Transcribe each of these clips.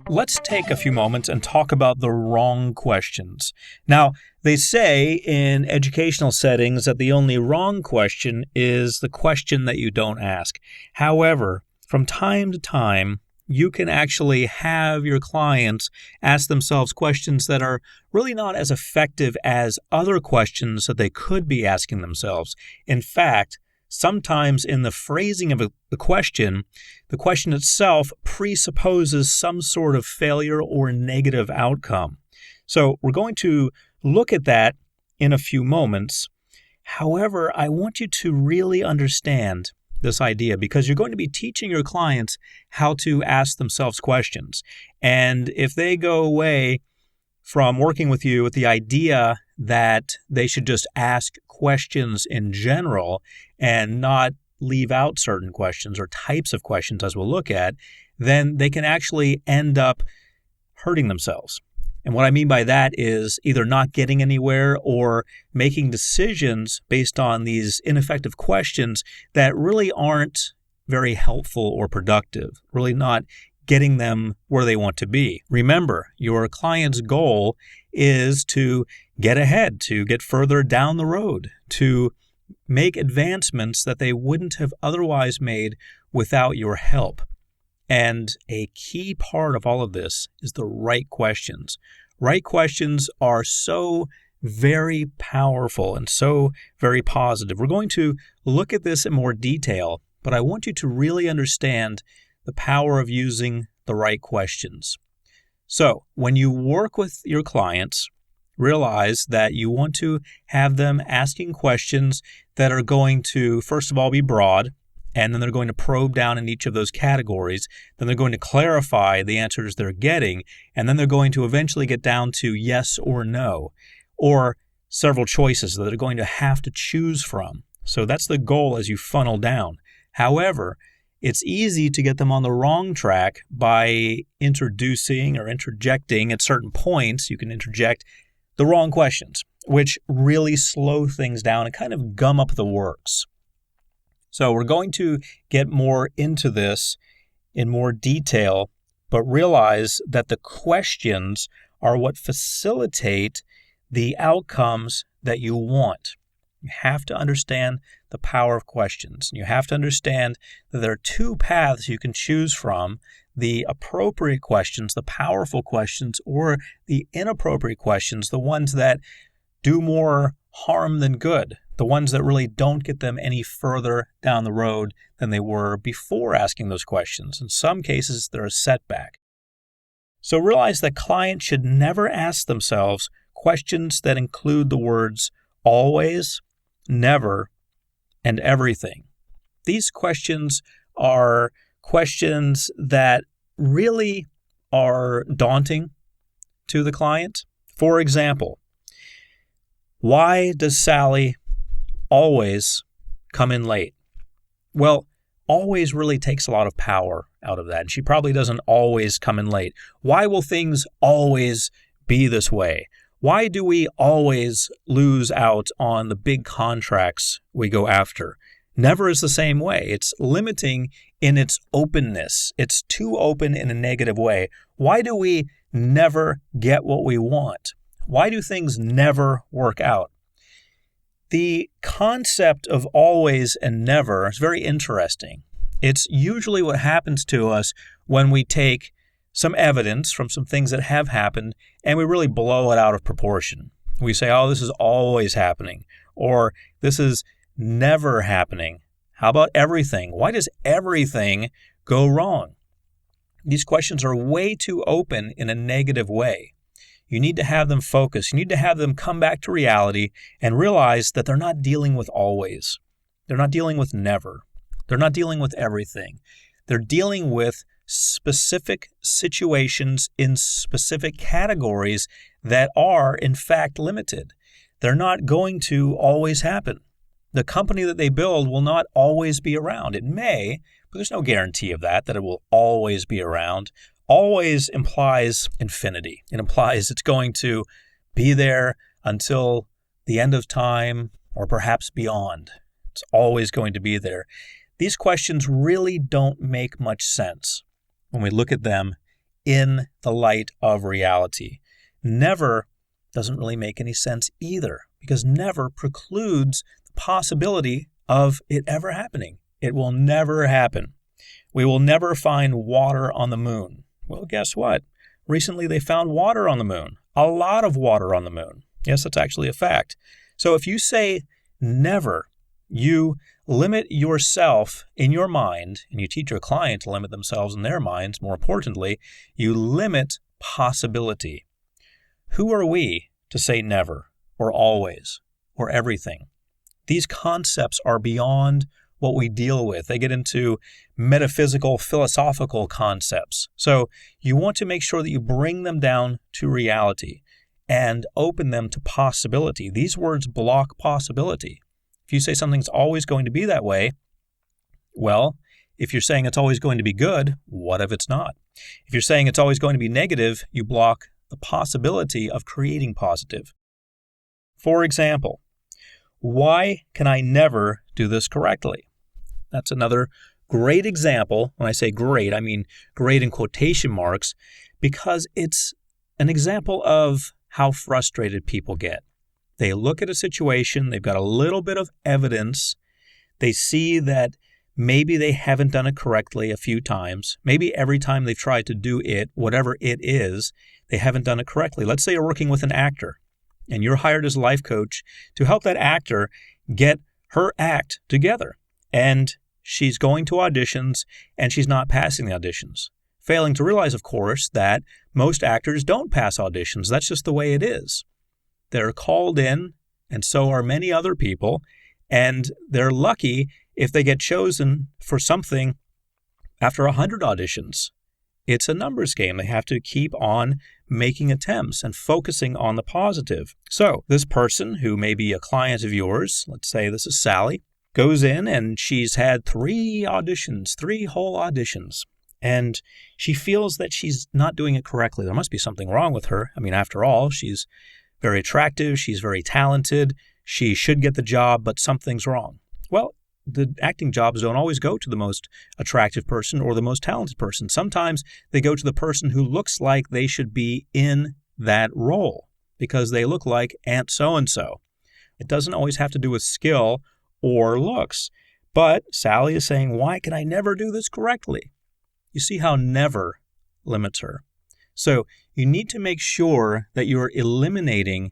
Let's take a few moments and talk about the wrong questions. Now, they say in educational settings that the only wrong question is the question that you don't ask. However, from time to time, you can actually have your clients ask themselves questions that are really not as effective as other questions that they could be asking themselves. In fact, sometimes in the phrasing of the question itself presupposes some sort of failure or negative outcome. So we're going to look at that in a few moments. However, I want you to really understand this idea because you're going to be teaching your clients how to ask themselves questions. And if they go away from working with you with the idea that they should just ask questions in general and not leave out certain questions or types of questions as we'll look at, then they can actually end up hurting themselves. And what I mean by that is either not getting anywhere or making decisions based on these ineffective questions that really aren't very helpful or productive, really not getting them where they want to be. Remember, your client's goal is to get ahead, to get further down the road, to make advancements that they wouldn't have otherwise made without your help. And a key part of all of this is the right questions. Right questions are so very powerful and so very positive. We're going to look at this in more detail, but I want you to really understand the power of using the right questions. So, when you work with your clients, realize that you want to have them asking questions that are going to, first of all, be broad, and then they're going to probe down in each of those categories. Then they're going to clarify the answers they're getting, and then they're going to eventually get down to yes or no, or several choices that they're going to have to choose from. So that's the goal as you funnel down. However, it's easy to get them on the wrong track by introducing or interjecting at certain points. You can interject the wrong questions, which really slow things down and kind of gum up the works. So we're going to get more into this in more detail, but realize that the questions are what facilitate the outcomes that you want. You have to understand the power of questions. You have to understand that there are two paths you can choose from: the appropriate questions, the powerful questions, or the inappropriate questions, the ones that do more harm than good, the ones that really don't get them any further down the road than they were before asking those questions. In some cases, they're a setback. So realize that clients should never ask themselves questions that include the words always, never, and everything. These questions are questions that really are daunting to the client. For example, why does Sally always come in late? Well, always really takes a lot of power out of that, and she probably doesn't always come in late. Why will things always be this way? Why do we always lose out on the big contracts we go after? Never is the same way. It's limiting in its openness. It's too open in a negative way. Why do we never get what we want? Why do things never work out? The concept of always and never is very interesting. It's usually what happens to us when we take some evidence from some things that have happened and we really blow it out of proportion. We say, oh, this is always happening, or this is never happening. How about everything? Why does everything go wrong? These questions are way too open in a negative way. You need to have them focus. You need to have them come back to reality and realize that they're not dealing with always. They're not dealing with never. They're not dealing with everything. They're dealing with specific situations in specific categories that are, in fact, limited. They're not going to always happen. The company that they build will not always be around. It may, but there's no guarantee of that it will always be around. Always implies infinity. It implies it's going to be there until the end of time, or perhaps beyond. It's always going to be there. These questions really don't make much sense when we look at them in the light of reality. Never doesn't really make any sense either, because never precludes the possibility of it ever happening. It will never happen. We will never find water on the moon. Well, guess what? Recently they found water on the moon. A lot of water on the moon. Yes, that's actually a fact. So if you say never, you limit yourself in your mind, and you teach your client to limit themselves in their minds. More importantly, you limit possibility. Who are we to say never, or always, or everything? These concepts are beyond what we deal with. They get into metaphysical, philosophical concepts. So you want to make sure that you bring them down to reality and open them to possibility. These words block possibility. If you say something's always going to be that way, well, if you're saying it's always going to be good, what if it's not? If you're saying it's always going to be negative, you block the possibility of creating positive. For example, why can I never do this correctly? That's another great example. When I say great, I mean great in quotation marks, because it's an example of how frustrated people get. They look at a situation, they've got a little bit of evidence, they see that maybe they haven't done it correctly a few times, maybe every time they've tried to do it, whatever it is, they haven't done it correctly. Let's say you're working with an actor, and you're hired as a life coach to help that actor get her act together. And she's going to auditions, and she's not passing the auditions. Failing to realize, of course, that most actors don't pass auditions. That's just the way it is. They're called in, and so are many other people, and they're lucky if they get chosen for something after 100 auditions. It's a numbers game. They have to keep on making attempts and focusing on the positive. So this person who may be a client of yours, let's say this is Sally, goes in and she's had 3 auditions, 3 whole auditions, and she feels that she's not doing it correctly. There must be something wrong with her. I mean, after all, she's very attractive, she's very talented, she should get the job, but something's wrong. Well, the acting jobs don't always go to the most attractive person or the most talented person. Sometimes they go to the person who looks like they should be in that role because they look like Aunt so-and-so. It doesn't always have to do with skill or looks. But Sally is saying, why can I never do this correctly? You see how never limits her. So you need to make sure that you're eliminating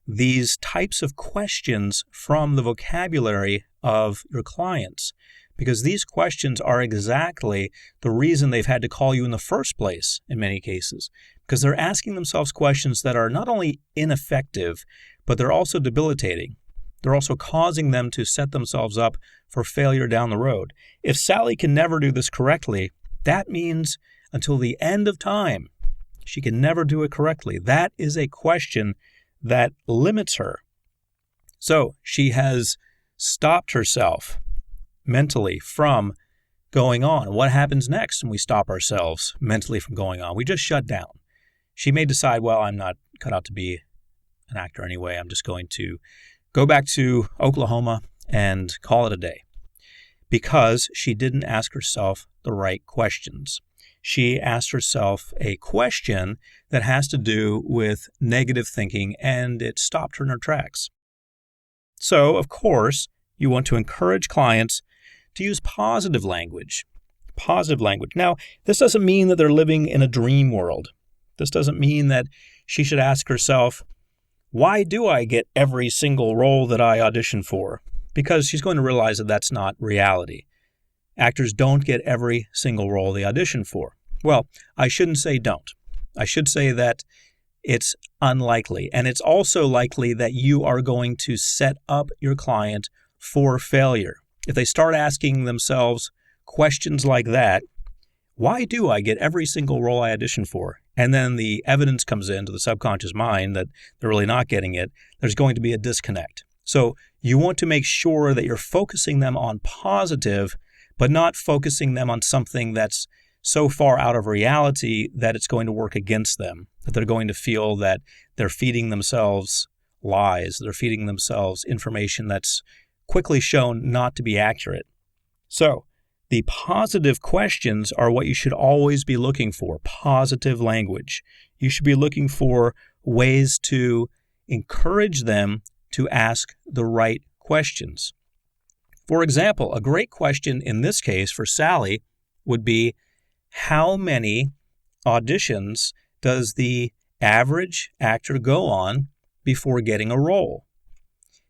these types of questions from the vocabulary of your clients, because these questions are exactly the reason they've had to call you in the first place in many cases, because they're asking themselves questions that are not only ineffective, but they're also debilitating. They're also causing them to set themselves up for failure down the road. If Sally can never do this correctly, that means until the end of time, she can never do it correctly. That is a question that limits her. So she has stopped herself mentally from going on. What happens next when we stop ourselves mentally from going on? We just shut down. She may decide, well, I'm not cut out to be an actor anyway. I'm just going to go back to Oklahoma and call it a day, because she didn't ask herself the right questions. She asked herself a question that has to do with negative thinking, and it stopped her in her tracks. So, of course, you want to encourage clients to use positive language. Positive language. Now, this doesn't mean that they're living in a dream world. This doesn't mean that she should ask herself, why do I get every single role that I audition for? Because she's going to realize that that's not reality. Actors don't get every single role they audition for. Well, I shouldn't say don't. I should say that it's unlikely. And it's also likely that you are going to set up your client for failure. If they start asking themselves questions like that, why do I get every single role I audition for? And then the evidence comes into the subconscious mind that they're really not getting it, there's going to be a disconnect. So you want to make sure that you're focusing them on positive, but not focusing them on something that's so far out of reality that it's going to work against them, that they're going to feel that they're feeding themselves lies. They're feeding themselves information that's quickly shown not to be accurate. So, the positive questions are what you should always be looking for, positive language. You should be looking for ways to encourage them to ask the right questions. For example, a great question in this case for Sally would be, how many auditions does the average actor go on before getting a role?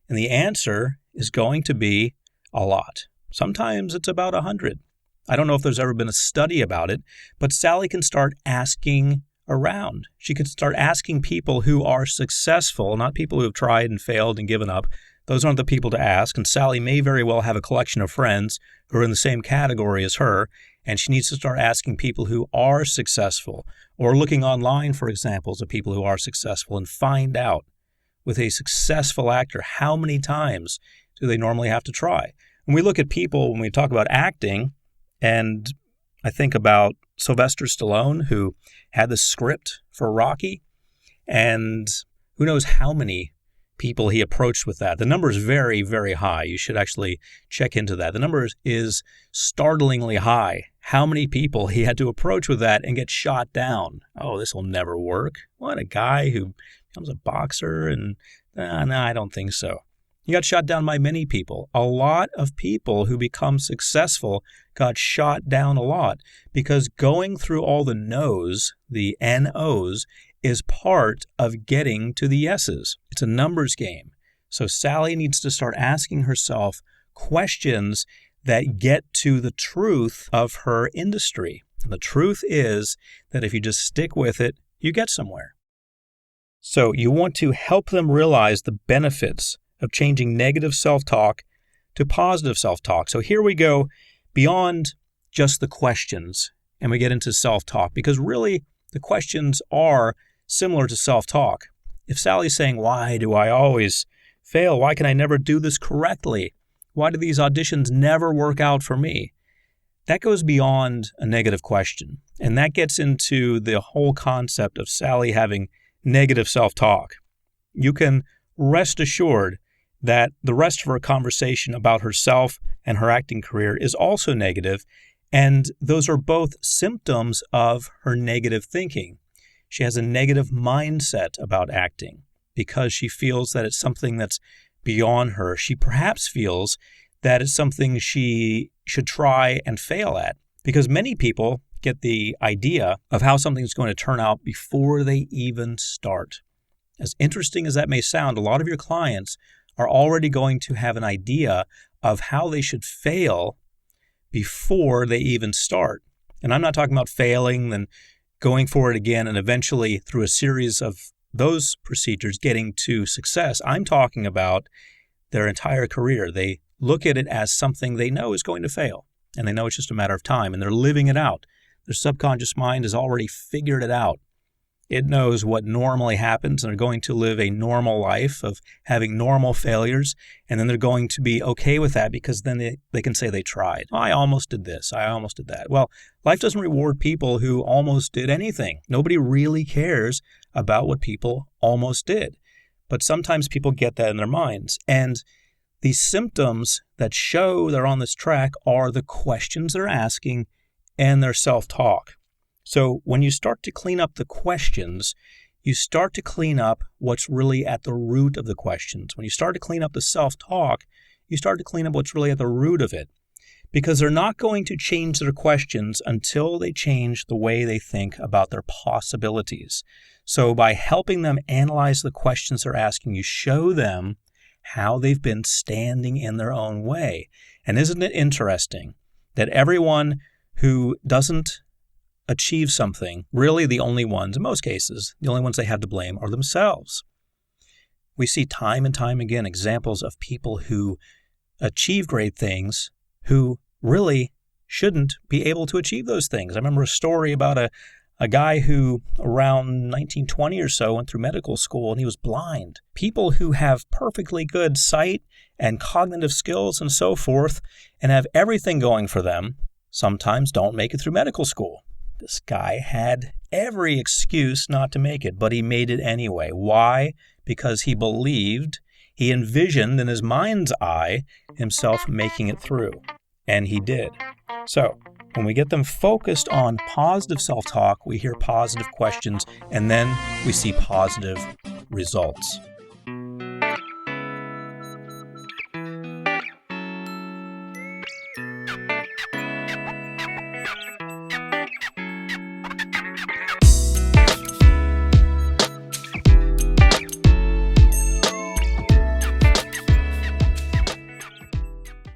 And the answer is going to be a lot. Sometimes it's about 100. I don't know if there's ever been a study about it, but Sally can start asking around. She can start asking people who are successful, not people who have tried and failed and given up. Those aren't the people to ask, and Sally may very well have a collection of friends who are in the same category as her, and she needs to start asking people who are successful, or looking online for examples of people who are successful, and find out, with a successful actor, how many times do they normally have to try? When we look at people, when we talk about acting, and I think about Sylvester Stallone, who had the script for Rocky, and who knows how many people he approached with that. The number is very, very high. You should actually check into that. The number is startlingly high. How many people he had to approach with that and get shot down. Oh, this will never work. What, a guy who becomes a boxer? And no, I don't think so. He got shot down by many people. A lot of people who become successful got shot down a lot because going through all the no's, the NO's, is part of getting to the yeses. It's a numbers game. So Sally needs to start asking herself questions that get to the truth of her industry. And the truth is that if you just stick with it, you get somewhere. So you want to help them realize the benefits of changing negative self-talk to positive self-talk. So here we go beyond just the questions and we get into self-talk, because really the questions are similar to self-talk. If Sally's saying, why do I always fail? Why can I never do this correctly? Why do these auditions never work out for me? That goes beyond a negative question. And that gets into the whole concept of Sally having negative self-talk. You can rest assured that the rest of her conversation about herself and her acting career is also negative, and those are both symptoms of her negative thinking. She has a negative mindset about acting because she feels that it's something that's beyond her. She perhaps feels that it's something she should try and fail at, because many people get the idea of how something's going to turn out before they even start. As interesting as that may sound, a lot of your clients are already going to have an idea of how they should fail before they even start. And I'm not talking about failing and going for it again and eventually through a series of those procedures getting to success. I'm talking about their entire career. They look at it as something they know is going to fail, and they know it's just a matter of time, and they're living it out. Their subconscious mind has already figured it out. It knows what normally happens, and they're going to live a normal life of having normal failures, and then they're going to be okay with that because then they can say they tried. I almost did this. I almost did that. Well, life doesn't reward people who almost did anything. Nobody really cares about what people almost did. But sometimes people get that in their minds. And the symptoms that show they're on this track are the questions they're asking and their self-talk. So when you start to clean up the questions, you start to clean up what's really at the root of the questions. When you start to clean up the self-talk, you start to clean up what's really at the root of it. Because they're not going to change their questions until they change the way they think about their possibilities. So by helping them analyze the questions they're asking, you show them how they've been standing in their own way. And isn't it interesting that everyone who doesn't achieve something, really the only ones, in most cases, the only ones they have to blame are themselves. We see time and time again examples of people who achieve great things who really shouldn't be able to achieve those things. I remember a story about a guy who around 1920 or so went through medical school and he was blind. People who have perfectly good sight and cognitive skills and so forth and have everything going for them sometimes don't make it through medical school. This guy had every excuse not to make it, but he made it anyway. Why? because he believed, he envisioned in his mind's eye himself making it through. And he did. So, when we get them focused on positive self-talk, we hear positive questions, and then we see positive results.